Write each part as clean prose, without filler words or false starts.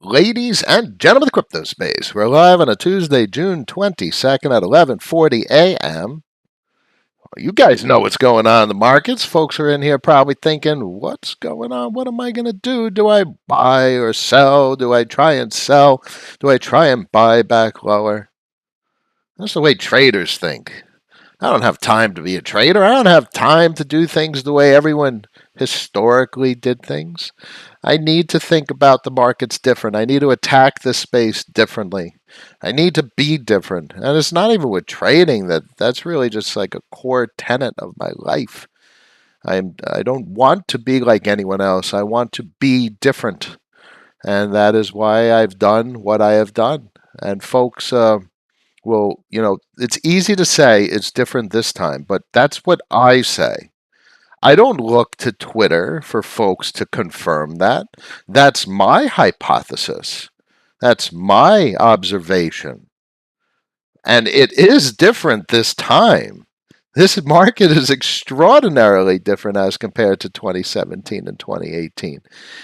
Ladies and gentlemen of the crypto space, we're live on a Tuesday, June 22nd at 11:40 a.m. You guys know what's going on in the markets. Folks are in here probably thinking, what's going on? What am I going to do? Do I buy or sell? Do I try and sell? Do I try and buy back lower? That's the way traders think. I don't have time to be a trader. I don't have time to do things the way everyone historically did things. I need to think about the markets different. I need to attack this space differently. I need to be different. And it's not even with trading that's really just like a core tenet of my life. I don't want to be like anyone else. I want to be different. And that is why I've done what I have done. And folks well, it's easy to say it's different this time, but that's what I say. I don't look to Twitter for folks to confirm that. That's my hypothesis. That's my observation. And it is different this time. This market is extraordinarily different as compared to 2017 and 2018.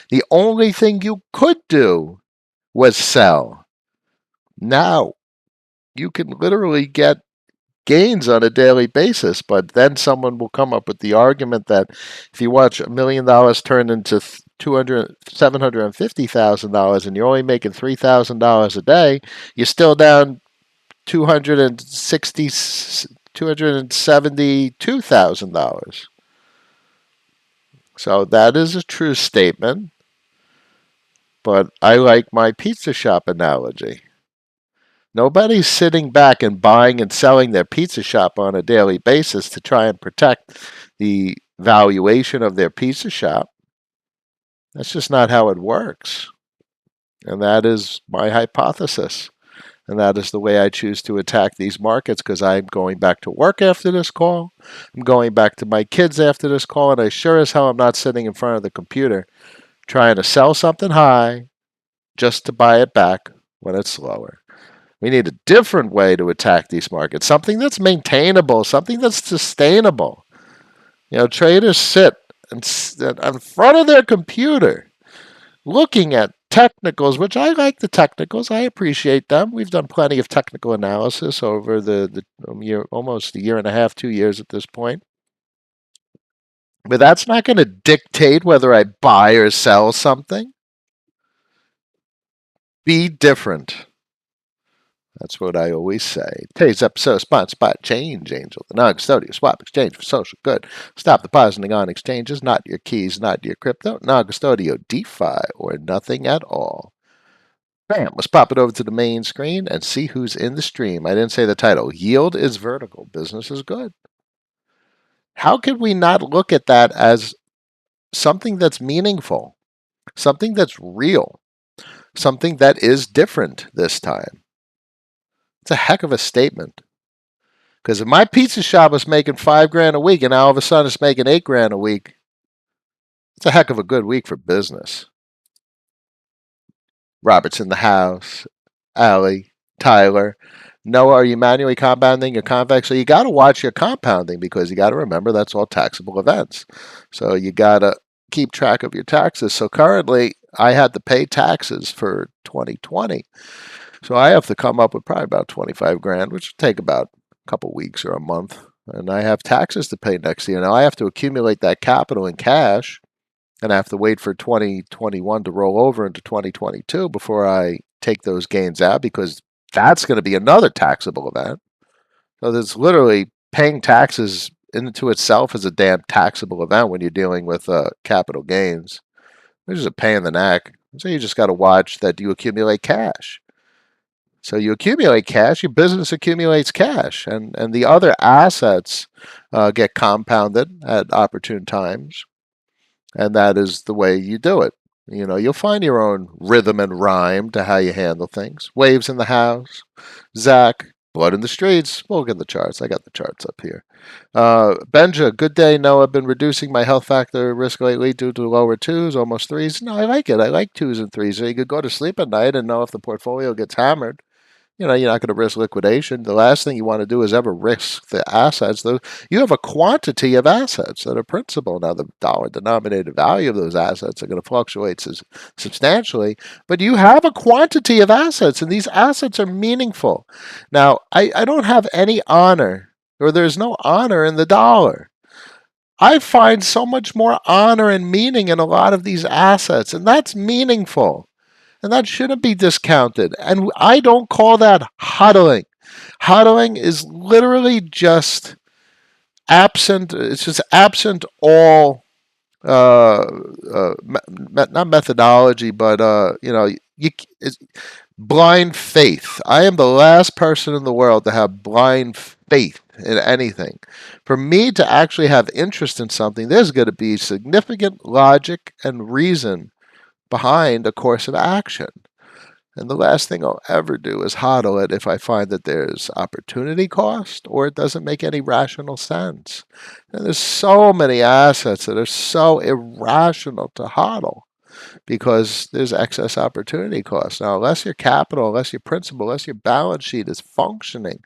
The only thing you could do was sell. Now, you can literally get gains on a daily basis, but then someone will come up with the argument that if you watch $1 million turn into $750,000 and you're only making $3,000 a day, you're still down 272,000 dollars. So that is a true statement, but I like my pizza shop analogy. Nobody's sitting back and buying and selling their pizza shop on a daily basis to try and protect the valuation of their pizza shop. That's just not how it works. And that is my hypothesis. And that is the way I choose to attack these markets, because I'm going back to work after this call. I'm going back to my kids after this call, and I sure as hell am not sitting in front of the computer trying to sell something high just to buy it back when it's lower. We need a different way to attack these markets, something that's maintainable, something that's sustainable. Traders sit in front of their computer looking at technicals, which I like the technicals. I appreciate them. We've done plenty of technical analysis over the year, almost a year and a half, 2 years at this point. But that's not going to dictate whether I buy or sell something. Be different. That's what I always say. Today's episode is sponsored by Change Angel, the non-custodial swap exchange for social good. Stop depositing on exchanges, not your keys, not your crypto, non-custodial DeFi, or nothing at all. Bam, let's pop it over to the main screen and see who's in the stream. I didn't say the title. Yield is vertical. Business is good. How could we not look at that as something that's meaningful, something that's real, something that is different this time? It's a heck of a statement. Because if my pizza shop was making $5,000 a week and now all of a sudden it's making $8,000 a week, it's a heck of a good week for business. Robert's in the house. Allie, Tyler. Noah, are you manually compounding your Convex? So you got to watch your compounding, because you got to remember that's all taxable events. So you got to keep track of your taxes. So currently I had to pay taxes for 2020. So I have to come up with probably about $25,000, which will take about a couple weeks or a month. And I have taxes to pay next year. Now I have to accumulate that capital in cash, and I have to wait for 2021 to roll over into 2022 before I take those gains out, because that's going to be another taxable event. So there's literally paying taxes into itself is a damn taxable event when you're dealing with capital gains. Which is a pain in the neck. So you just got to watch that you accumulate cash. So you accumulate cash, your business accumulates cash, and the other assets get compounded at opportune times, and that is the way you do it. You'll find your own rhythm and rhyme to how you handle things. Waves in the house, Zach, blood in the streets. We'll get the charts. I got the charts up here. Benja, good day. No, I've been reducing my health factor risk lately due to lower twos, almost threes. No, I like it. I like twos and threes. So you could go to sleep at night and know if the portfolio gets hammered, You're not going to risk liquidation. The last thing you want to do is ever risk the assets. You have a quantity of assets that are principal. Now, the dollar denominated value of those assets are going to fluctuate substantially, but you have a quantity of assets, and these assets are meaningful. Now, I don't have any honor, or there's no honor in the dollar. I find so much more honor and meaning in a lot of these assets, and that's meaningful. And that shouldn't be discounted. And I don't call that hodling. Hodling is literally just absent, it's just absent all, not methodology, but, it's blind faith. I am the last person in the world to have blind faith in anything. For me to actually have interest in something, there's going to be significant logic and reason behind a course of action. And the last thing I'll ever do is hodl it if I find that there's opportunity cost or it doesn't make any rational sense. And there's so many assets that are so irrational to hodl because there's excess opportunity cost. Now, unless your capital, unless your principal, unless your balance sheet is functioning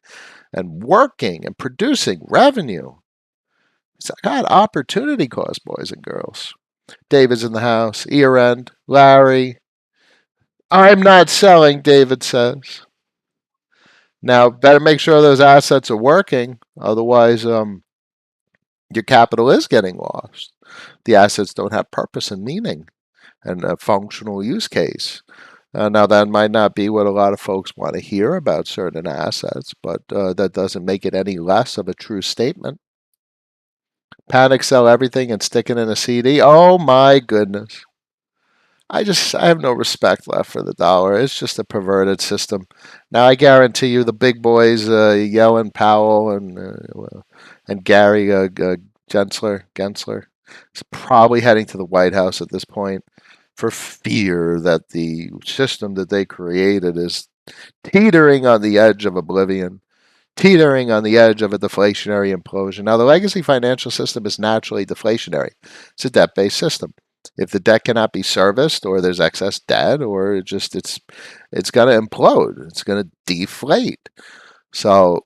and working and producing revenue, it's got opportunity cost, boys and girls. David's in the house. Ear end. Larry. I'm not selling, David says. Now, better make sure those assets are working. Otherwise, your capital is getting lost. The assets don't have purpose and meaning and a functional use case. Now, that might not be what a lot of folks want to hear about certain assets, but that doesn't make it any less of a true statement. Panic sell everything and stick it in a CD. Oh my goodness. I have no respect left for the dollar. It's just a perverted system. Now I guarantee you, the big boys, Yellen, Powell, and Gary Gensler, is probably heading to the White House at this point for fear that the system that they created is teetering on the edge of oblivion, teetering on the edge of a deflationary implosion. Now, the legacy financial system is naturally deflationary. It's a debt-based system. If the debt cannot be serviced, or there's excess debt, or it's going to implode. It's going to deflate. So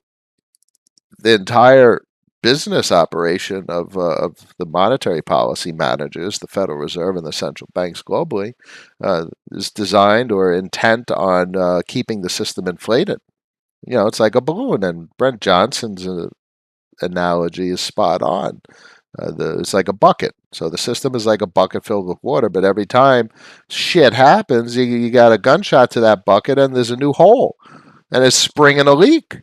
the entire business operation of the monetary policy managers, the Federal Reserve and the central banks globally, is designed or intent on keeping the system inflated. It's like a balloon, and Brent Johnson's analogy is spot on. It's like a bucket. So the system is like a bucket filled with water, but every time shit happens, you got a gunshot to that bucket and there's a new hole and it's springing a leak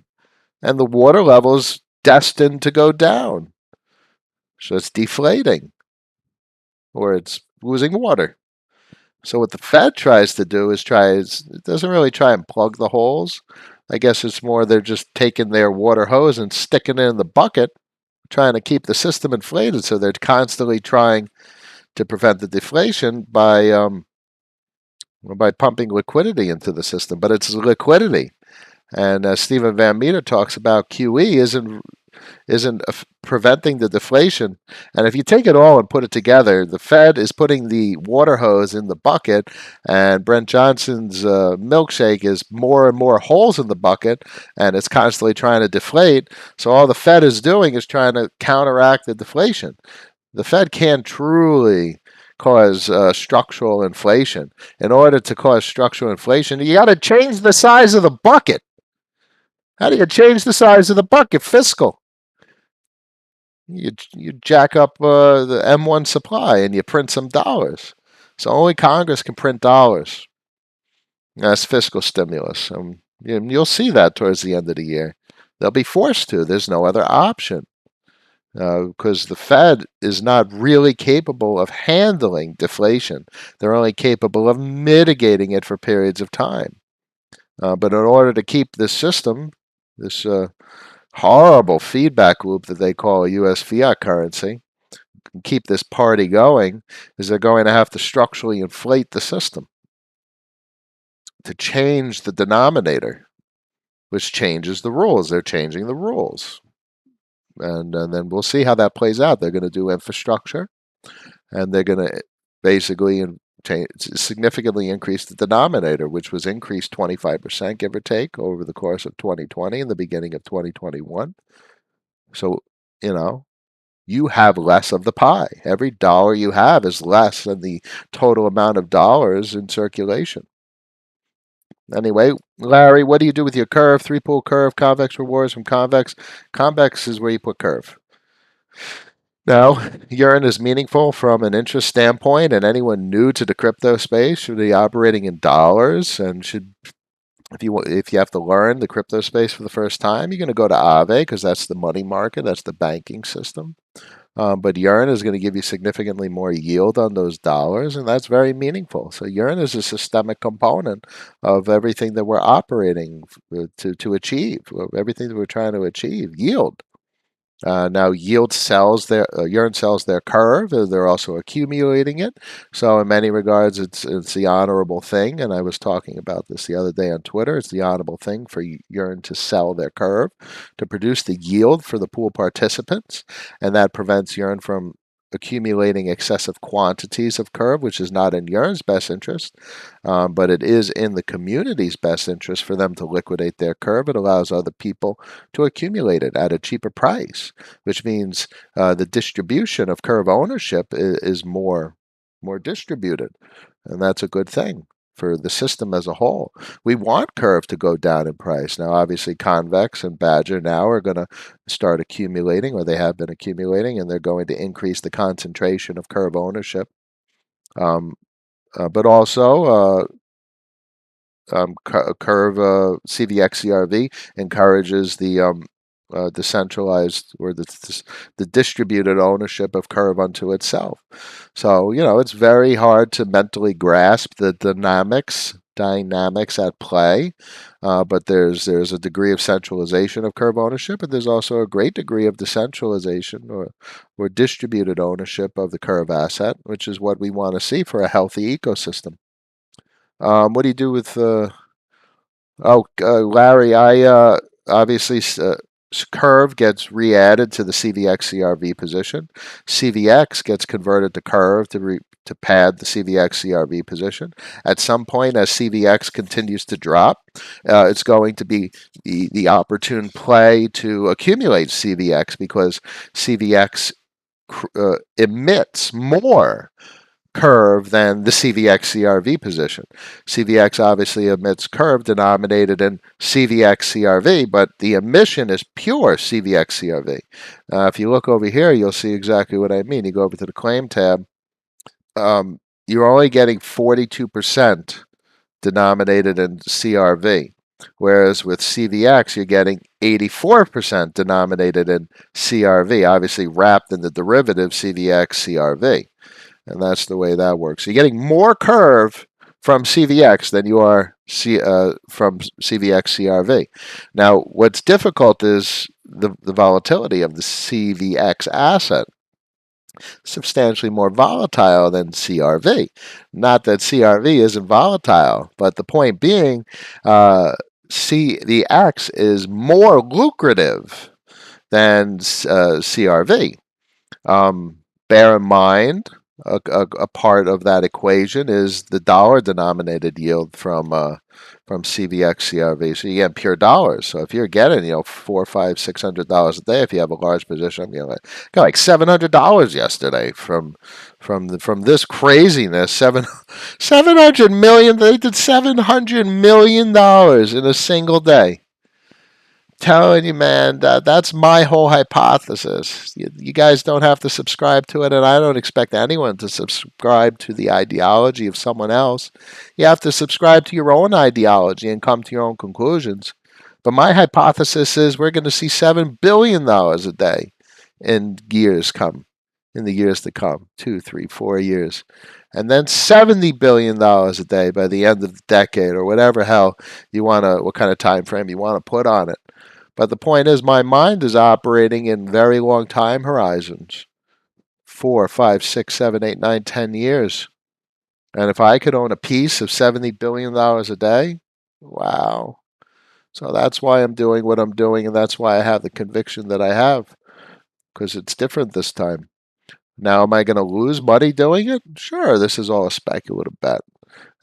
and the water level's destined to go down. So it's deflating or it's losing water. So what the Fed tries to do is it doesn't really try and plug the holes. I guess it's more they're just taking their water hose and sticking it in the bucket, trying to keep the system inflated. So they're constantly trying to prevent the deflation by pumping liquidity into the system. But it's liquidity. And Stephen Van Meter talks about QE isn't preventing the deflation. And if you take it all and put it together, the Fed is putting the water hose in the bucket, and Brent Johnson's milkshake is more and more holes in the bucket, and it's constantly trying to deflate. So all the Fed is doing is trying to counteract the deflation. The Fed can't truly cause structural inflation. In order to cause structural inflation, you got to change the size of the bucket. How do you change the size of the bucket? Fiscal. You jack up the M1 supply and you print some dollars. So only Congress can print dollars. That's fiscal stimulus. You'll see that towards the end of the year. They'll be forced to. There's no other option. Because the Fed is not really capable of handling deflation. They're only capable of mitigating it for periods of time. But in order to keep this system, this horrible feedback loop that they call a U.S. fiat currency, keep this party going, is they're going to have to structurally inflate the system to change the denominator, which changes the rules. They're changing the rules. And then we'll see how that plays out. They're going to do infrastructure, and they're going to basically significantly increased the denominator, which was increased 25%, give or take, over the course of 2020 and the beginning of 2021. So, you know, you have less of the pie. Every dollar you have is less than the total amount of dollars in circulation. Anyway, Larry, what do you do with your curve? Three-pool curve, convex rewards from convex. Convex is where you put curve. Now, urine is meaningful from an interest standpoint, and anyone new to the crypto space should be operating in dollars and should, if you have to learn the crypto space for the first time, you're going to go to Aave because that's the money market, that's the banking system. But urine is going to give you significantly more yield on those dollars, and that's very meaningful. So urine is a systemic component of everything that we're operating to achieve, everything that we're trying to achieve, yield. Now, urine sells their curve. They're also accumulating it. So, in many regards, it's the honorable thing. And I was talking about this the other day on Twitter. It's the honorable thing for urine to sell their curve to produce the yield for the pool participants, and that prevents urine from accumulating excessive quantities of curve, which is not in urine's best interest, but it is in the community's best interest for them to liquidate their curve. It allows other people to accumulate it at a cheaper price, which means the distribution of curve ownership is more distributed, and that's a good thing for the system as a whole. We want curve to go down in price. Now, obviously, Convex and Badger now are going to start accumulating, or they have been accumulating, and they're going to increase the concentration of curve ownership. But also, Curve CVXCRV encourages the decentralized or the distributed ownership of Curve unto itself. So, it's very hard to mentally grasp the dynamics at play, but there's a degree of centralization of Curve ownership, and there's also a great degree of decentralization or distributed ownership of the Curve asset, which is what we want to see for a healthy ecosystem. What do you do with Larry? I obviously Curve gets re-added to the CVX CRV position. CVX gets converted to Curve to pad the CVX CRV position. At some point, as CVX continues to drop, it's going to be the opportune play to accumulate CVX because CVX emits more curve than the CVX CRV position. CVX obviously emits curve denominated in CVX CRV, but the emission is pure CVX CRV. If you look over here, you'll see exactly what I mean. You go over to the claim tab. You're only getting 42% denominated in CRV, whereas with CVX, you're getting 84% denominated in CRV, obviously wrapped in the derivative CVX CRV. And that's the way that works. So you're getting more curve from CVX than you are from CVX CRV. Now, what's difficult is the volatility of the CVX asset. Substantially more volatile than CRV. Not that CRV isn't volatile, but the point being, CVX is more lucrative than CRV. Bear in mind, a part of that equation is the dollar-denominated yield from CVX CRV. So you get pure dollars. So if you're getting $400, $500, $600 a day, if you have a large position, got like $700 yesterday from this craziness. 700 million. They did $700 million in a single day. Telling you, man, that's my whole hypothesis. You guys don't have to subscribe to it, and I don't expect anyone to subscribe to the ideology of someone else. You have to subscribe to your own ideology and come to your own conclusions. But my hypothesis is we're going to see $7 billion a day in the years to come, 2, 3, 4 years. And then $70 billion a day by the end of the decade, or whatever hell what kind of time frame you want to put on it. But the point is, my mind is operating in very long time horizons 4, 5, 6, 7, 8, 9, 10 years. And if I could own a piece of $70 billion a day, wow. So that's why I'm doing what I'm doing, and that's why I have the conviction that I have, because it's different this time. Now, am I going to lose money doing it? Sure, this is all a speculative bet,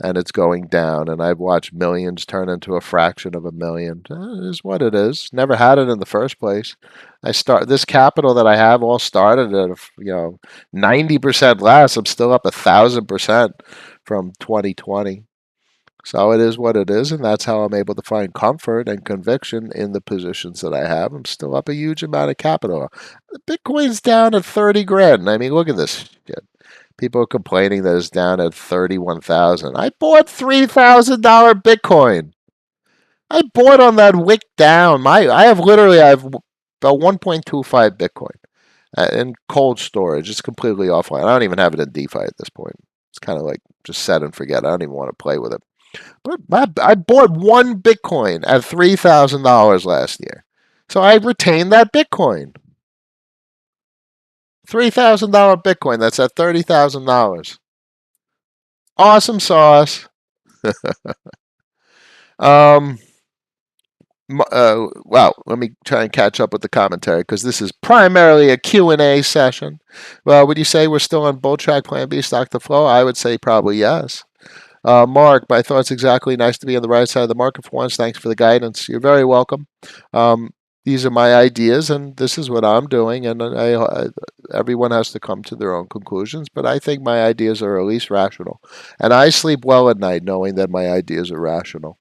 and it's going down. And I've watched millions turn into a fraction of a million. It is what it is. Never had it in the first place. I start this capital that I have all started at 90% less. I'm still up 1,000% from 2020. So it is what it is, and that's how I'm able to find comfort and conviction in the positions that I have. I'm still up a huge amount of capital. Bitcoin's down at 30 grand. I mean, look at this shit. People are complaining that it's down at 31,000. I bought $3,000 Bitcoin. I bought on that wick down. I have about 1.25 Bitcoin in cold storage. It's completely offline. I don't even have it in DeFi at this point. It's kind of like just set and forget. I don't even want to play with it. But I bought one Bitcoin at $3,000 last year. So I retained that Bitcoin. $3,000 Bitcoin. That's at $30,000. Awesome sauce. um, wow, let me try and catch up with the commentary because this is primarily a Q&A session. Well, would you say we're still on bull track plan B stock to flow? I would say probably yes. Mark, my thoughts exactly. Nice to be on the right side of the market for once. Thanks for the guidance. You're very welcome. These are my ideas, and this is what I'm doing. And everyone has to come to their own conclusions, but I think my ideas are at least rational. And I sleep well at night knowing that my ideas are rational.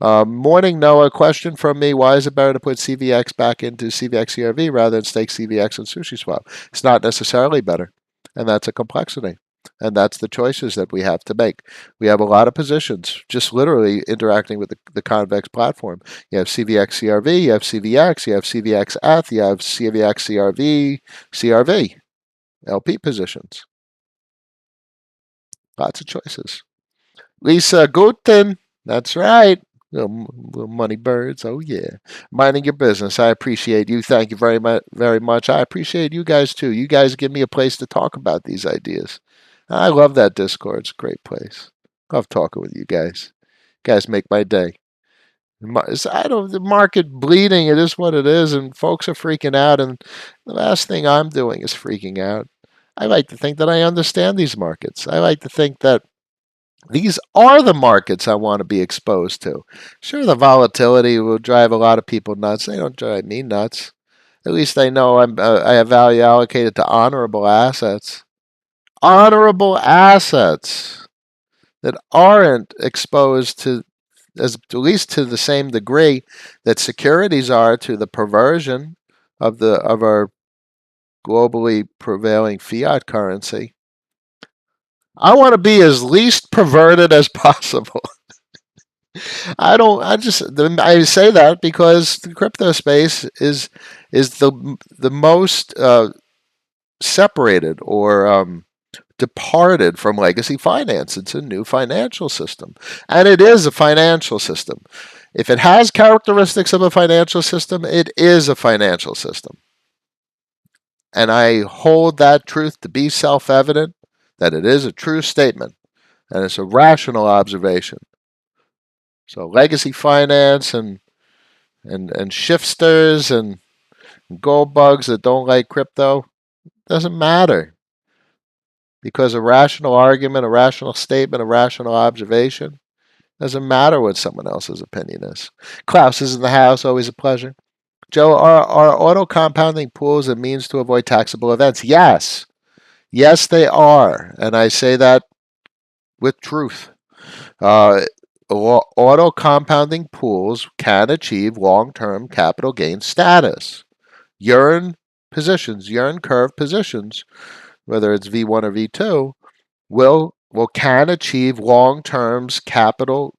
Morning, Noah. Question from me. Why is it better to put CVX back into CVX CRV rather than stake CVX and Sushi Swap? It's not necessarily better, and that's a complexity. And that's the choices that we have to make. We have a lot of positions just literally interacting with the Convex platform. You have CVX CRV, you have CVX, you have CVX ETH, you have CVX CRV, CRV, LP positions. Lots of choices. Lisa Guten, that's right. Little money birds. Oh yeah, minding your business. I appreciate you. Thank you very much. Very much. I appreciate you guys too. You guys give me a place to talk about these ideas. I love that Discord. It's a great place. Love talking with you guys. You guys make my day. The market bleeding. It is what it is, and folks are freaking out. And the last thing I'm doing is freaking out. I like to think that I understand these markets. I like to think that these are the markets I want to be exposed to. Sure, the volatility will drive a lot of people nuts. They don't drive me nuts. At least I know I have value allocated to honorable assets. Honorable assets that aren't exposed to, as at least to the same degree that securities are to the perversion of our globally prevailing fiat currency. I want to be as least perverted as possible. I say that because the crypto space is the most separated or departed from legacy finance. It's a new financial system, and it is a financial system. If it has characteristics of a financial system, it is a financial system. And I hold that truth to be self-evident, that it is a true statement, and it's a rational observation. So legacy finance and shifters and gold bugs that don't like crypto doesn't matter, because a rational argument, a rational statement, a rational observation doesn't matter what someone else's opinion is. Klaus is in the house. Always a pleasure. Joe, are auto compounding pools a means to avoid taxable events? Yes. Yes, they are. And I say that with truth. Auto compounding pools can achieve long-term capital gain status. Yearn curve positions, whether it's V1 or V2, can achieve long-term capital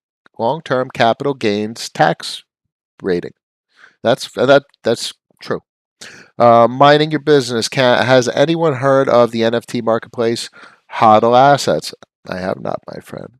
gains tax rating. That's true. Minding your business. Has anyone heard of the NFT marketplace HODL Assets? I have not, my friend.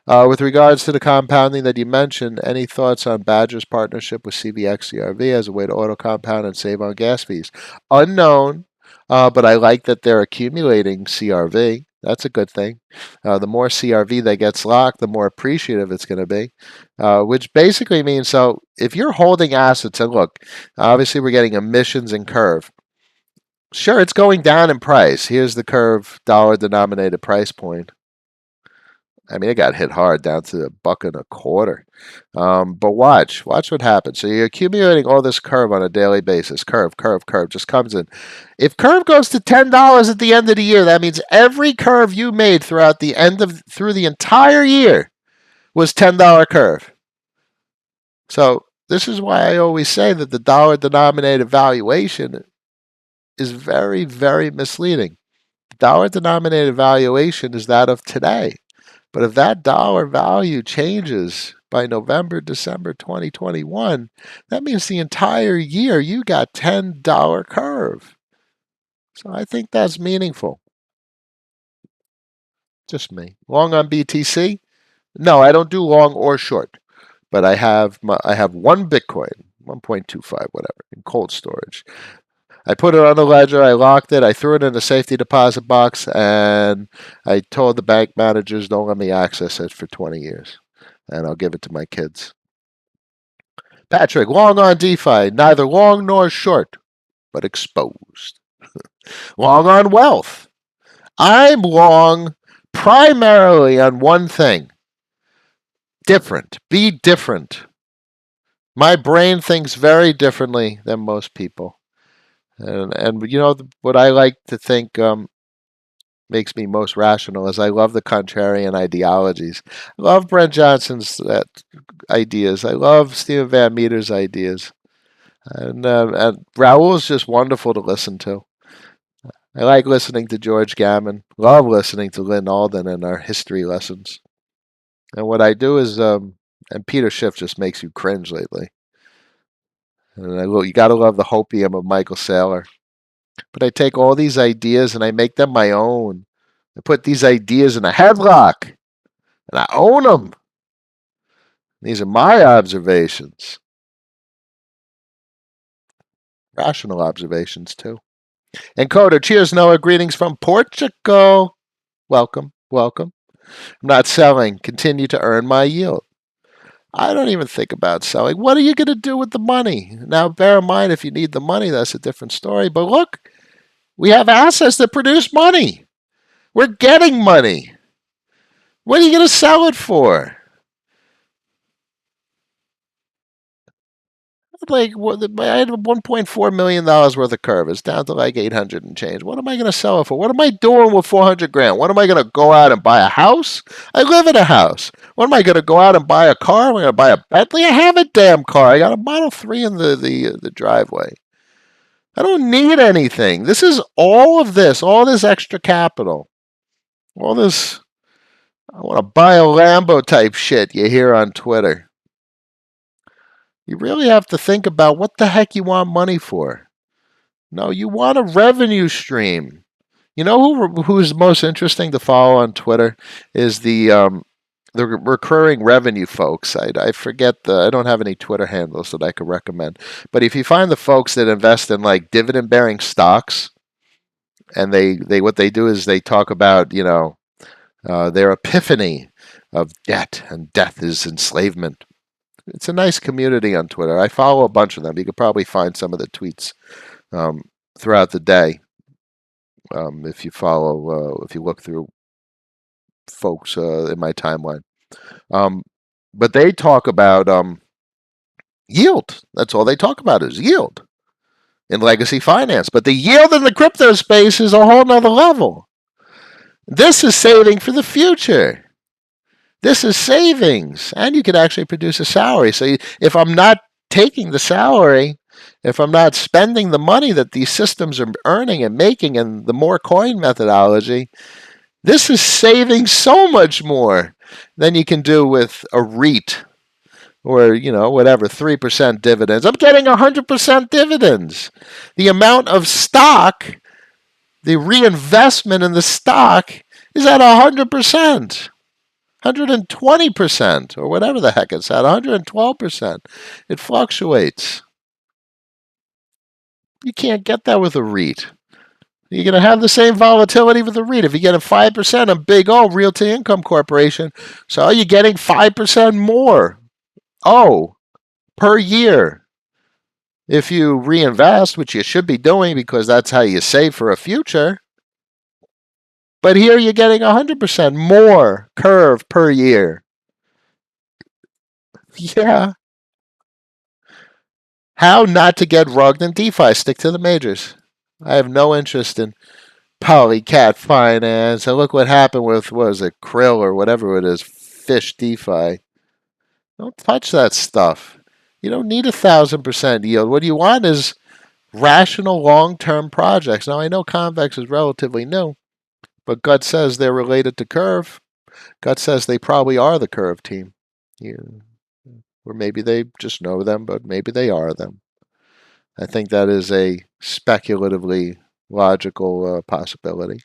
With regards to the compounding that you mentioned, any thoughts on Badger's partnership with CVX CRV as a way to auto compound and save on gas fees? Unknown, but I like that they're accumulating CRV. That's a good thing. The more CRV that gets locked, the more appreciative it's going to be, which basically means, so if you're holding assets, and look, obviously we're getting emissions and curve. Sure, it's going down in price. Here's the curve dollar denominated price point. I mean, it got hit hard down to $1.25. But watch what happens. So you're accumulating all this curve on a daily basis. Curve just comes in. If curve goes to $10 at the end of the year, that means every curve you made through the entire year was $10 curve. So this is why I always say that the dollar denominated valuation is very, very misleading. The dollar denominated valuation is that of today. But if that dollar value changes by November, December 2021, that means the entire year you got $10 curve. So I think that's meaningful. Just me. Long on BTC? No, I don't do long or short. But I have one Bitcoin, 1.25, whatever, in cold storage. I put it on the ledger, I locked it, I threw it in the safety deposit box, and I told the bank managers don't let me access it for 20 years. And I'll give it to my kids. Patrick, long on DeFi, neither long nor short, but exposed. Long on wealth. I'm long primarily on one thing. Different. Be different. My brain thinks very differently than most people. And you know what I like to think makes me most rational is I love the contrarian ideologies. I love Brent Johnson's ideas. I love Stephen Van Meter's ideas. And Raoul is just wonderful to listen to. I like listening to George Gammon. Love listening to Lynn Alden in our history lessons. And what I do is, and Peter Schiff just makes you cringe lately. And you got to love the hopium of Michael Saylor. But I take all these ideas and I make them my own. I put these ideas in a headlock and I own them. These are my observations. Rational observations, too. And Coder, cheers, Noah. Greetings from Portugal. Welcome. I'm not selling. Continue to earn my yield. I don't even think about selling. What are you going to do with the money? Now, bear in mind, if you need the money, that's a different story. But look, we have assets that produce money. We're getting money. What are you going to sell it for? Like, I had $1.4 million worth of curve. It's down to like 800 and change. What am I going to sell it for? What am I doing with 400 grand? What am I going to go out and buy a house? I live in a house. What am I going to go out and buy a car? Am I going to buy a Bentley? I have a damn car. I got a Model 3 in the driveway. I don't need anything. This is all this extra capital. All this, I want to buy a Lambo type shit you hear on Twitter. You really have to think about what the heck you want money for. No, you want a revenue stream. You know who's most interesting to follow on Twitter is the recurring revenue folks. I forget I don't have any Twitter handles that I could recommend. But if you find the folks that invest in like dividend bearing stocks, and they what they do is they talk about their epiphany of debt, and death is enslavement. It's a nice community on Twitter. I follow a bunch of them. You could probably find some of the tweets throughout the day if you look through folks in my timeline. But they talk about yield. That's all they talk about is yield in legacy finance. But the yield in the crypto space is a whole nother level. This is saving for the future. This is savings, and you could actually produce a salary. So if I'm not taking the salary, if I'm not spending the money that these systems are earning and making in the more coin methodology, this is saving so much more than you can do with a REIT or, whatever, 3% dividends. I'm getting 100% dividends. The amount of stock, the reinvestment in the stock is at 100%. 120%, or whatever the heck it's at, 112%. It fluctuates. You can't get that with a REIT. You're going to have the same volatility with a REIT. If you get a 5% on Big O, Realty Income Corporation, so you're getting 5% more per year. If you reinvest, which you should be doing because that's how you save for a future, but here you're getting 100% more curve per year. Yeah. How not to get rugged in DeFi? Stick to the majors. I have no interest in Polycat Finance. And look what happened with, what is it, Krill or whatever it is, Fish DeFi. Don't touch that stuff. You don't need 1,000% yield. What you want is rational long-term projects. Now, I know Convex is relatively new, but Gut says they're related to Curve. Gut says they probably are the Curve team. Yeah. Or maybe they just know them, but maybe they are them. I think that is a speculatively logical possibility.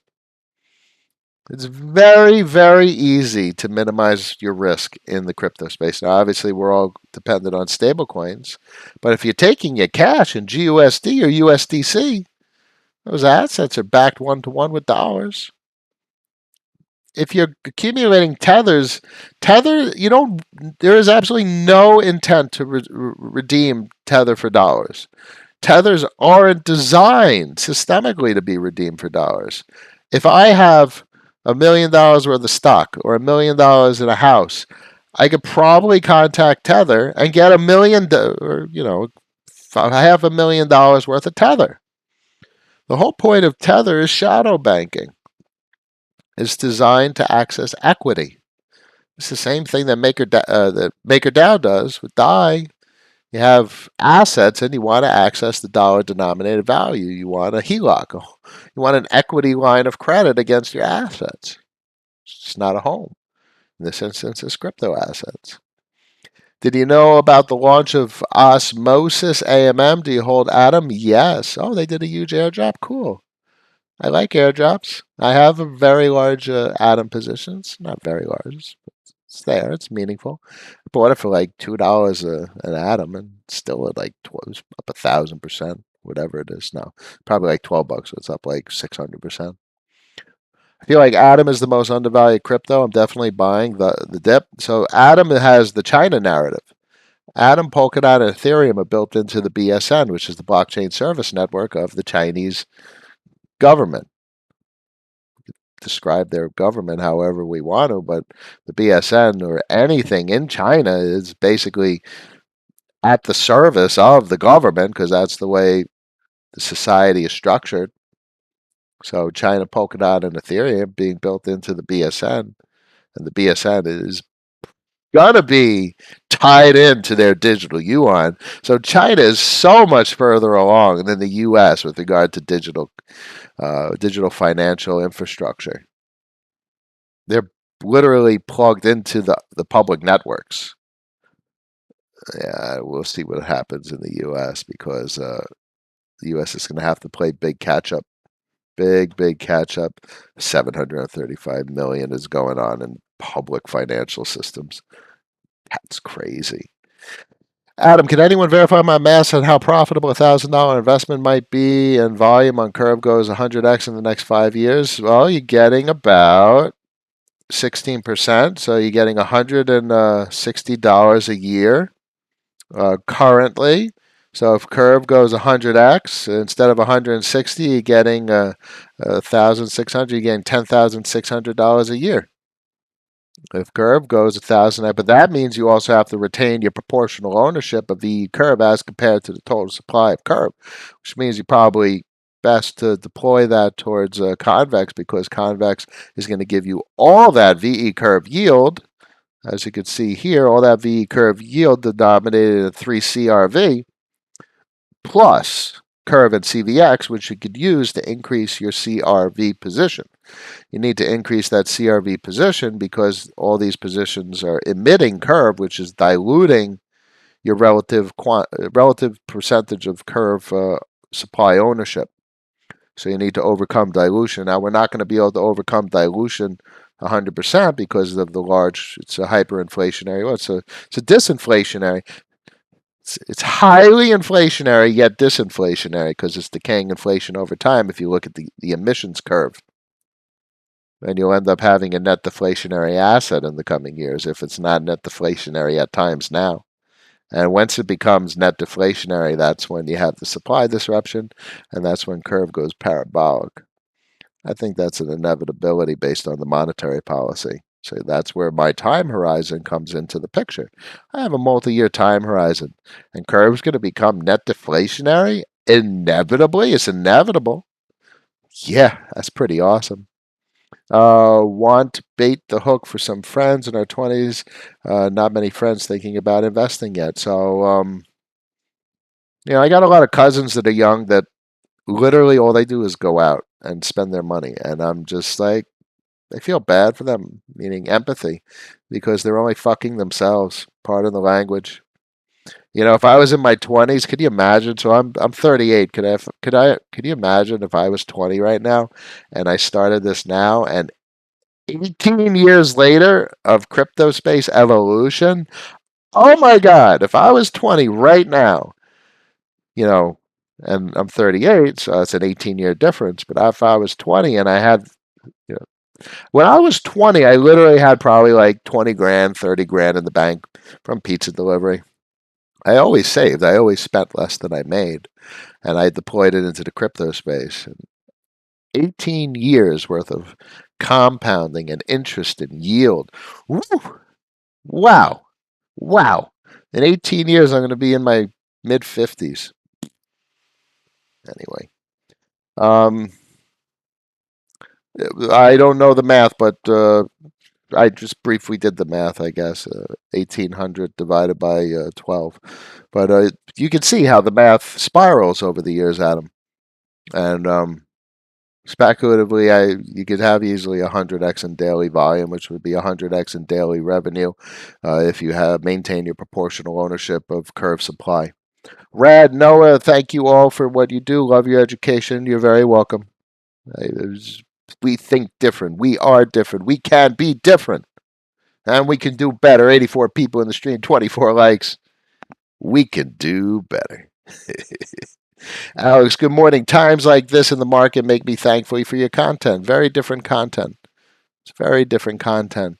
It's very, very easy to minimize your risk in the crypto space. Now, obviously, we're all dependent on stablecoins, but if you're taking your cash in GUSD or USDC, those assets are backed one-to-one with dollars. If you're accumulating tethers, you don't. There is absolutely no intent to redeem tether for dollars. Tethers aren't designed systemically to be redeemed for dollars. If I have $1 million worth of stock or $1 million in a house, I could probably contact Tether and get $1 million, or $500,000 worth of Tether. The whole point of Tether is shadow banking. It's designed to access equity. It's the same thing that MakerDAO does with DAI. You have assets and you want to access the dollar denominated value. You want a HELOC. You want an equity line of credit against your assets. It's not a home. In this instance, it's crypto assets. Did you know about the launch of Osmosis AMM? Do you hold Atom? Yes. Oh, they did a huge airdrop. Cool. I like airdrops. I have a very large Atom position. It's not very large. It's there. It's meaningful. I bought it for like $2 an atom, and still at like up 1,000%, whatever it is now. Probably like $12, so it's up like 600%. I feel like Atom is the most undervalued crypto. I'm definitely buying the dip. So Atom has the China narrative. Atom, Polkadot, and Ethereum are built into the BSN, which is the blockchain service network of the Chinese government. Describe their government however we want to, but the BSN or anything in China is basically at the service of the government because that's the way the society is structured. So China, Polkadot, and Ethereum being built into the BSN, and the BSN is gonna be tied into their digital yuan. So China is so much further along than the U.S. with regard to digital financial infrastructure. They're literally plugged into the public networks. Yeah, we'll see what happens in the U.S. because the U.S. is going to have to play big catch up. Big catch up. 735 million is going on in public financial systems. That's crazy. Adam, can anyone verify my math on how profitable $1,000 investment might be and volume on Curve goes 100x in the next 5 years? Well, you're getting about 16%, so you're getting $160 a year currently. So if Curve goes 100x instead of 160, you're getting 1,600. You're getting $10,600 a year. If Curve goes 1,000, but that means you also have to retain your proportional ownership of the Curve as compared to the total supply of Curve, which means you probably best to deploy that towards Convex because Convex is going to give you all that VE Curve yield. As you can see here, all that VE Curve yield denominated in 3 CRV plus Curve and CVX, which you could use to increase your CRV position. You need to increase that CRV position because all these positions are emitting Curve, which is diluting your relative percentage of Curve supply ownership. So you need to overcome dilution. Now, we're not going to be able to overcome dilution 100% because of the large, it's a hyperinflationary, well, it's a disinflationary. It's highly inflationary yet disinflationary because it's decaying inflation over time if you look at the emissions curve. And you'll end up having a net deflationary asset in the coming years if it's not net deflationary at times now. And once it becomes net deflationary, that's when you have the supply disruption, and that's when curve goes parabolic. I think that's an inevitability based on the monetary policy. So that's where my time horizon comes into the picture. I have a multi-year time horizon, and curve's going to become net deflationary inevitably. It's inevitable. Yeah, that's pretty awesome. Want to bait the hook for some friends in our 20s. Not many friends thinking about investing yet. So, I got a lot of cousins that are young that literally all they do is go out and spend their money. And I'm just like, I feel bad for them, meaning empathy, because they're only fucking themselves. Pardon the language. If I was in my 20s, could you imagine? So I'm 38. Could you imagine if I was 20 right now and I started this now and 18 years later of crypto space evolution? Oh my God, if I was 20 right now, you know, and I'm 38, so it's an 18-year difference, but if I was 20 and I had, you know, when I was 20, I literally had probably like 20 grand, 30 grand in the bank from pizza delivery. I always saved. I always spent less than I made, and I deployed it into the crypto space. And 18 years worth of compounding and interest and yield. Woo! Wow. Wow. In 18 years, I'm going to be in my mid 50s. Anyway, um, I don't know the math, but I just briefly did the math, I guess. 1,800 divided by 12. But you can see how the math spirals over the years, Adam. And speculatively, you could have easily 100x in daily volume, which would be 100x in daily revenue if you have maintain your proportional ownership of curve supply. Rad, Noah, thank you all for what you do. Love your education. You're very welcome. We think different. We are different. We can be different. And we can do better. 84 people in the stream, 24 likes. We can do better. Alex, good morning. Times like this in the market make me thankful for your content. Very different content. It's very different content.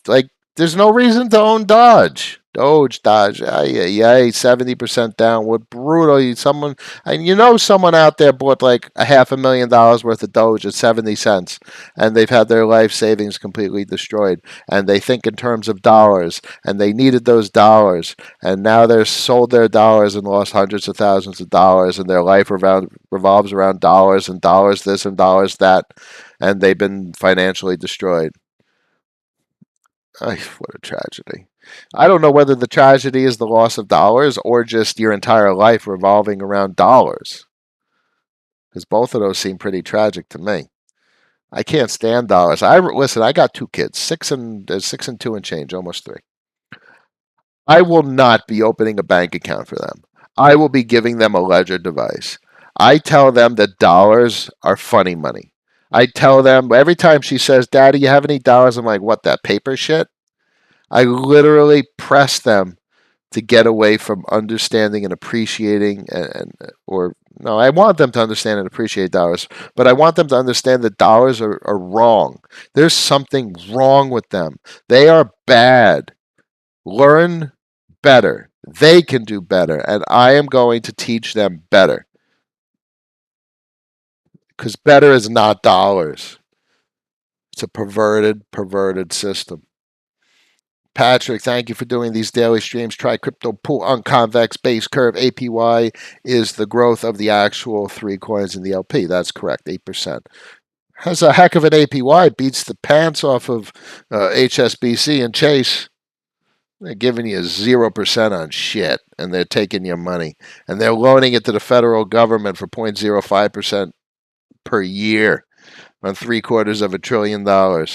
Like, there's no reason to own Dodge. Dodge. Yeah, 70% down. What brutal. Someone out there bought like a $500,000 worth of Doge at 70 cents, and they've had their life savings completely destroyed. And they think in terms of dollars, and they needed those dollars, and now they're sold their dollars and lost hundreds of thousands of dollars, and their life revolves around dollars and dollars this and dollars that, and they've been financially destroyed. What a tragedy. I don't know whether the tragedy is the loss of dollars or just your entire life revolving around dollars, because both of those seem pretty tragic to me. I can't stand dollars. Listen. I got two kids, 6 and 2 and change, almost 3. I will not be opening a bank account for them. I will be giving them a ledger device. I tell them that dollars are funny money. I tell them every time she says, "Daddy, you have any dollars?" I'm like, "What, that paper shit?" I literally press them to get away from understanding and appreciating or no, I want them to understand and appreciate dollars, but I want them to understand that dollars are wrong. There's something wrong with them. They are bad. Learn better. They can do better, and I am going to teach them better. Because better is not dollars. It's a perverted system. Patrick, thank you for doing these daily streams. Try crypto pool on Convex base curve. APY is the growth of the actual 3 coins in the LP. That's correct, 8%. Has a heck of an APY. Beats the pants off of HSBC and Chase. They're giving you 0% on shit, and they're taking your money. And they're loaning it to the federal government for 0.05% per year on $750 billion.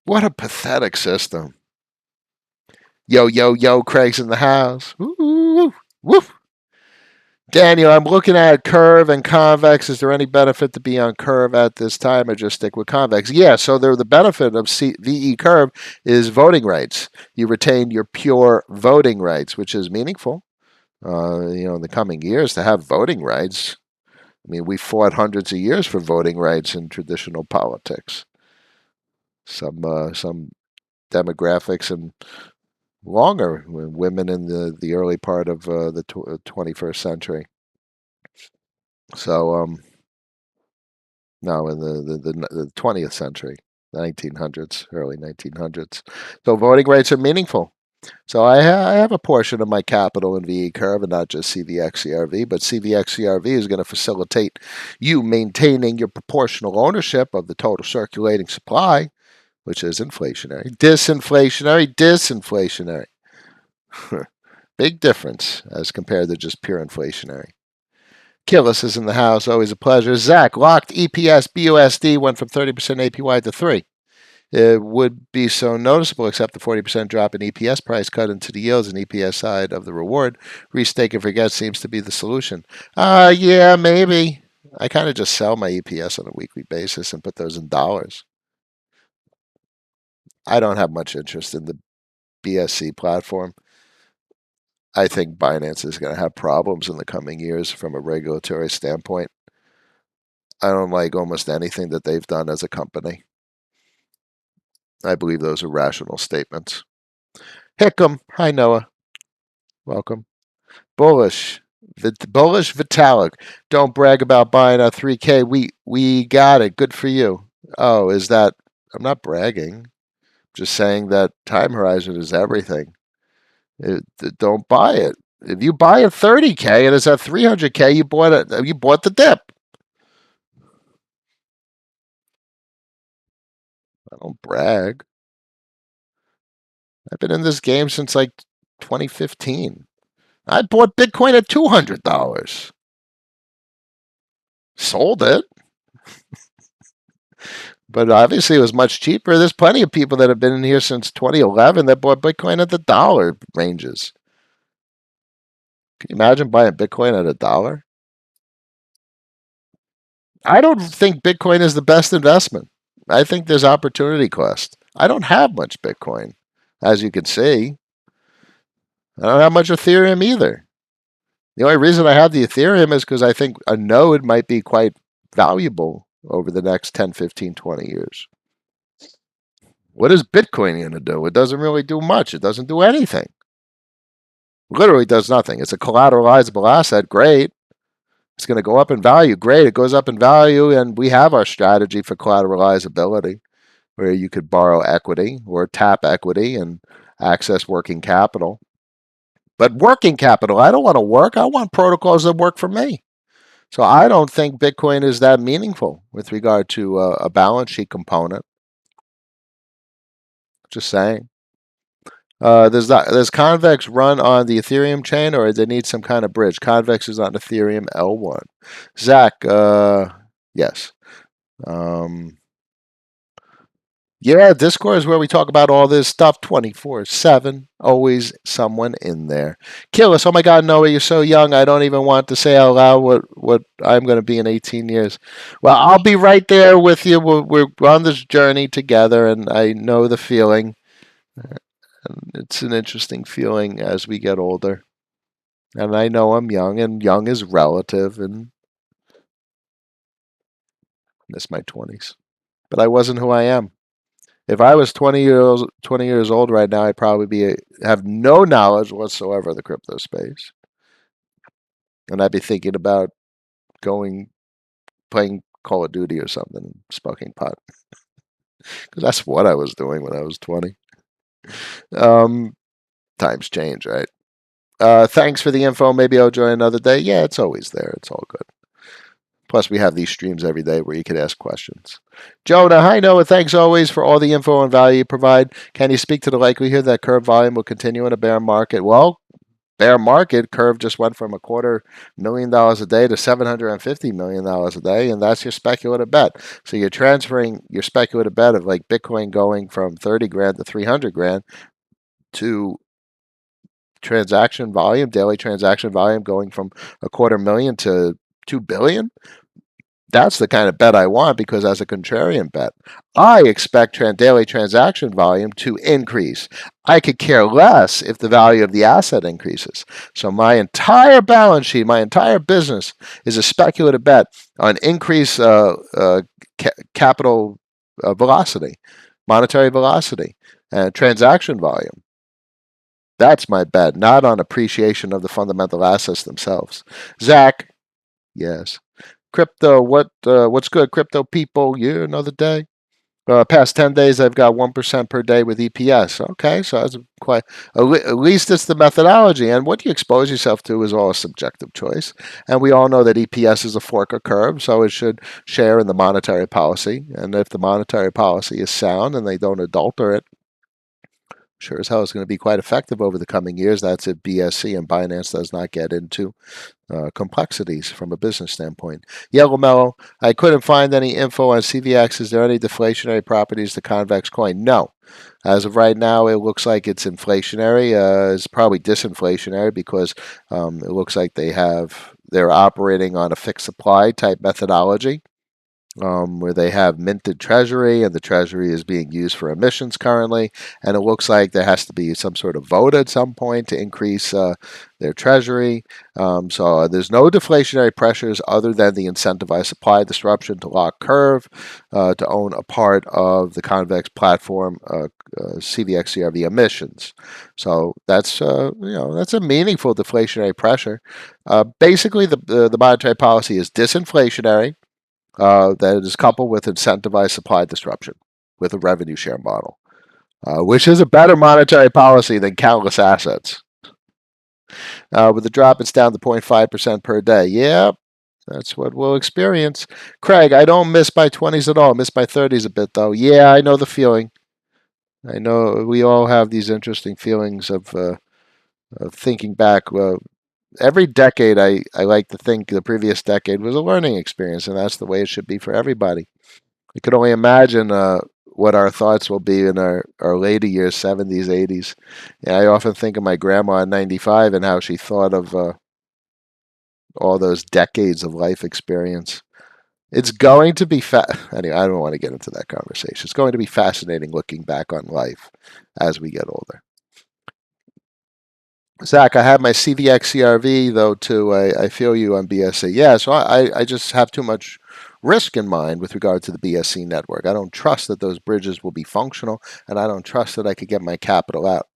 What a pathetic system. Yo, Craig's in the house. Woo, woo. Daniel, I'm looking at Curve and Convex. Is there any benefit to be on Curve at this time or just stick with Convex? Yeah, so the benefit of VE Curve is voting rights. You retain your pure voting rights, which is meaningful. In the coming years to have voting rights. I mean, we fought hundreds of years for voting rights in traditional politics. Some demographics and longer. Women in the early part of the 21st century. So no, in the 20th century, 1900s, early 1900s. So voting rights are meaningful. So I have a portion of my capital in VE Curve and not just CVXCRV, but CVXCRV is going to facilitate you maintaining your proportional ownership of the total circulating supply, which is inflationary, disinflationary. Big difference as compared to just pure inflationary. Killis is in the house. Always a pleasure. Zach, locked EPS BUSD went from 30% APY to 3. It would be so noticeable except the 40% drop in EPS price cut into the yields and EPS side of the reward. Restake and forget seems to be the solution. Yeah, maybe. I kind of just sell my EPS on a weekly basis and put those in dollars. I don't have much interest in the BSC platform. I think Binance is going to have problems in the coming years from a regulatory standpoint. I don't like almost anything that they've done as a company. I believe those are rational statements. Hickam, hi Noah, welcome. Bullish, bullish Vitalik. Don't brag about buying a 3K. We got it. Good for you. Oh, is that? I'm not bragging. Just saying that time horizon is everything. Don't buy it. If you buy a 30K and it's at 300K, you bought it. You bought the dip. I don't brag. I've been in this game since like 2015. I bought Bitcoin at $200. Sold it. But obviously it was much cheaper. There's plenty of people that have been in here since 2011 that bought Bitcoin at the dollar ranges. Can you imagine buying Bitcoin at a dollar? I don't think Bitcoin is the best investment. I think there's opportunity cost. I don't have much Bitcoin, as you can see. I don't have much Ethereum either. The only reason I have the Ethereum is because I think a node might be quite valuable over the next 10, 15, 20 years. What is Bitcoin going to do? It doesn't really do much. It doesn't do anything. Literally does nothing. It's a collateralizable asset. Great. It's going to go up in value. Great. It goes up in value. And we have our strategy for collateralizability where you could borrow equity or tap equity and access working capital. But working capital, I don't want to work. I want protocols that work for me. So I don't think Bitcoin is that meaningful with regard to a balance sheet component. Just saying. Does Convex run on the Ethereum chain, or they need some kind of bridge? Convex is on Ethereum L1. Zach, yes. Yeah, Discord is where we talk about all this stuff 24/7. Always someone in there. Kill us. Oh my God, Noah, you're so young. I don't even want to say out loud what I'm going to be in 18 years. Well, I'll be right there with you. We're on this journey together, and I know the feeling. And it's an interesting feeling as we get older. And I know I'm young, and young is relative, and I miss my 20s. But I wasn't who I am. If I was 20 years old right now, I'd probably have no knowledge whatsoever of the crypto space, and I'd be thinking about playing Call of Duty or something, smoking pot, because that's what I was doing when I was 20. Times change, right? Thanks for the info. Maybe I'll join another day. Yeah, it's always there. It's all good. Plus, we have these streams every day where you can ask questions. Jonah, hi Noah. Thanks always for all the info and value you provide. Can you speak to the likelihood that curve volume will continue in a bear market? Well, bear market curve just went from $250,000 a day to $750 million a day, and that's your speculative bet. So you're transferring your speculative bet of like Bitcoin going from 30 grand to 300 grand to transaction volume, daily transaction volume going from $250,000 to 2 billion. That's the kind of bet I want because as a contrarian bet, I expect daily transaction volume to increase. I could care less if the value of the asset increases. So my entire balance sheet, my entire business is a speculative bet on increased capital velocity, monetary velocity, and transaction volume. That's my bet, not on appreciation of the fundamental assets themselves. Zach, yes. Crypto, what's good, crypto people? You another day? Past 10 days, I've got 1% per day with EPS. Okay, so that's quite, at least it's the methodology. And what you expose yourself to is all a subjective choice. And we all know that EPS is a fork or curve, so it should share in the monetary policy. And if the monetary policy is sound and they don't adulter it, sure as hell is going to be quite effective over the coming years. That's if BSC and Binance does not get into complexities from a business standpoint. Yellow Mellow, I couldn't find any info on CVX. Is there any deflationary properties to Convex coin? No. As of right now, it looks like it's inflationary. It's probably disinflationary because it looks like they're operating on a fixed supply type methodology. Where they have minted treasury and the treasury is being used for emissions currently. And it looks like there has to be some sort of vote at some point to increase their treasury. So there's no deflationary pressures other than the incentivized supply disruption to lock curve to own a part of the Convex platform. CVX CRV emissions, so that's that's a meaningful deflationary pressure. Basically, the monetary policy is disinflationary, that is coupled with incentivized supply disruption with a revenue share model, which is a better monetary policy than countless assets. With the drop, it's down to 0.5% per day. Yep, that's what we'll experience. Craig, I don't miss my 20s at all. I miss my 30s a bit, though. Yeah, I know the feeling. I know we all have these interesting feelings of thinking back. Every decade, I like to think the previous decade was a learning experience, and that's the way it should be for everybody. I could only imagine what our thoughts will be in our later years, 70s, 80s. Yeah, I often think of my grandma in 95 and how she thought of all those decades of life experience. It's going to be anyway, I don't want to get into that conversation. It's going to be fascinating looking back on life as we get older. Zach, I have my CVX CRV though too. I feel you on BSC. Yeah, so I just have too much risk in mind with regard to the BSC network. I don't trust that those bridges will be functional, and I don't trust that I could get my capital out.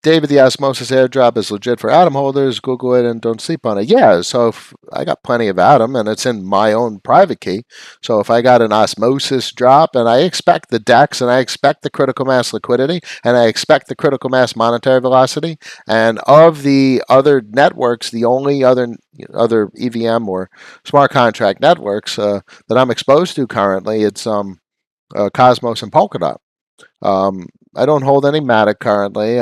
David, the osmosis airdrop is legit for Atom holders. Google it and don't sleep on it. Yeah, so if I got plenty of Atom and it's in my own private key. So if I got an osmosis drop and I expect the DEX and I expect the critical mass liquidity and I expect the critical mass monetary velocity, and of the other networks, the only other EVM or smart contract networks that I'm exposed to currently, it's Cosmos and Polkadot. I don't hold any Matic currently.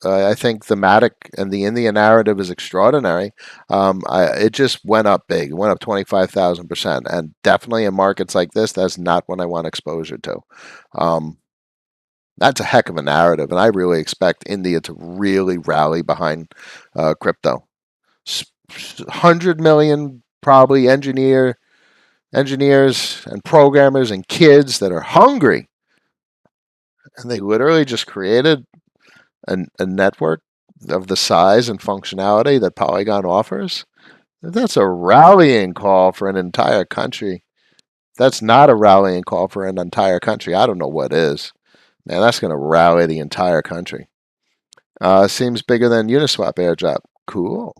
I think the Matic and the India narrative is extraordinary. It just went up big. It went up 25,000%. And definitely in markets like this, that's not what I want exposure to. That's a heck of a narrative. And I really expect India to really rally behind crypto. 100 million probably engineers and programmers and kids that are hungry, and they literally just created a network of the size and functionality that Polygon offers. That's a rallying call for an entire country. That's not a rallying call for an entire country. I don't know what is. Man, that's going to rally the entire country. Seems bigger than Uniswap airdrop. Cool.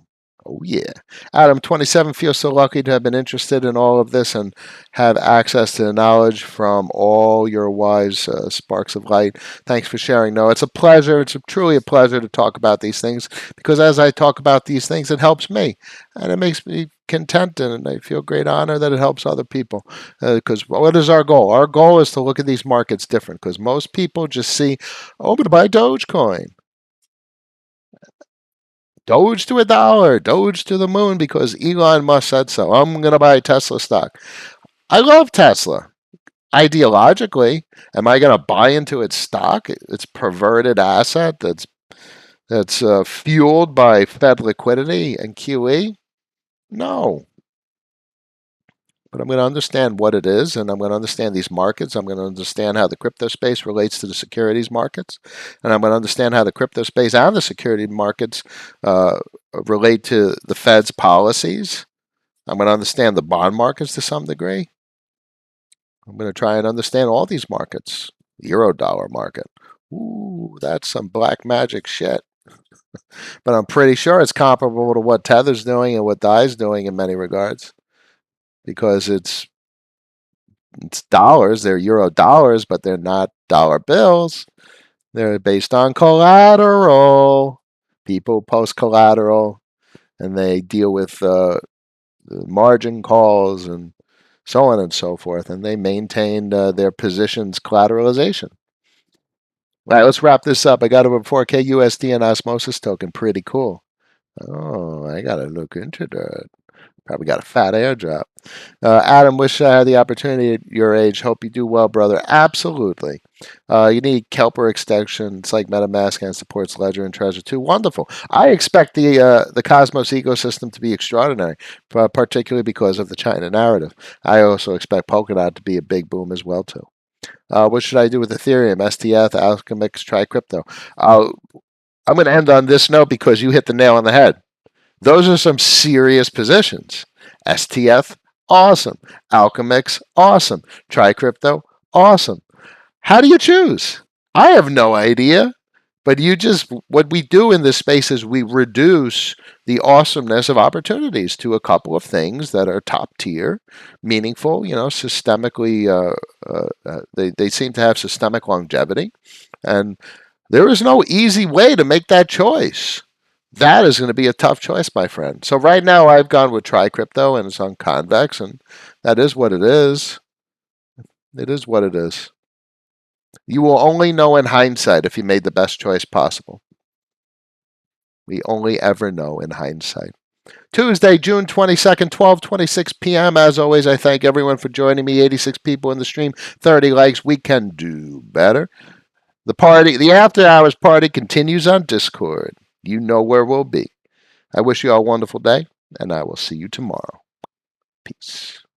Oh, yeah. Adam, 27, feels so lucky to have been interested in all of this and have access to the knowledge from all your wise sparks of light. Thanks for sharing. No, it's a pleasure. It's truly a pleasure to talk about these things because as I talk about these things, it helps me and it makes me content and I feel great honor that it helps other people. Because what is our goal? Our goal is to look at these markets different because most people just see, oh, I'm going to buy Dogecoin. Doge to $1, Doge to the moon because Elon Musk said so. I'm going to buy Tesla stock. I love Tesla. Ideologically, am I going to buy into its stock? Its perverted asset that's fueled by Fed liquidity and QE? No. But I'm going to understand what it is, and I'm going to understand these markets. I'm going to understand how the crypto space relates to the securities markets, and I'm going to understand how the crypto space and the security markets relate to the Fed's policies. I'm going to understand the bond markets to some degree. I'm going to try and understand all these markets, Euro dollar market, Ooh, that's some black magic shit. But I'm pretty sure it's comparable to what Tether's doing and what DAI's doing in many regards because it's dollars. They're euro dollars, but they're not dollar bills. They're based on collateral. People post collateral and they deal with the margin calls and so on and so forth, and they maintained their positions collateralization. All right, let's wrap this up. I got over 4K USD and Osmosis token. Pretty cool. Oh, I got to look into that. Probably got a fat airdrop. Adam, wish I had the opportunity at your age. Hope you do well, brother. Absolutely. You need Kelper extension. It's like MetaMask and supports Ledger and Treasure too. Wonderful. I expect the Cosmos ecosystem to be extraordinary, particularly because of the China narrative. I also expect Polkadot to be a big boom as well too. What should I do with Ethereum, STF, Alchemix, try crypto? I'm going to end on this note because you hit the nail on the head. Those are some serious positions. STF, awesome. Alchemix, awesome. Try crypto, awesome. How do you choose? I have no idea. But what we do in this space is we reduce the awesomeness of opportunities to a couple of things that are top tier, meaningful, systemically, they seem to have systemic longevity. And there is no easy way to make that choice. That is going to be a tough choice, my friend. So right now I've gone with Try Crypto and it's on Convex, and that is what it is. It is what it is. You will only know in hindsight if you made the best choice possible. We only ever know in hindsight. Tuesday, June 22nd, 12:26 p.m. As always, I thank everyone for joining me. 86 people in the stream, 30 likes. We can do better. The after hours party continues on Discord. You know where we'll be. I wish you all a wonderful day, and I will see you tomorrow. Peace.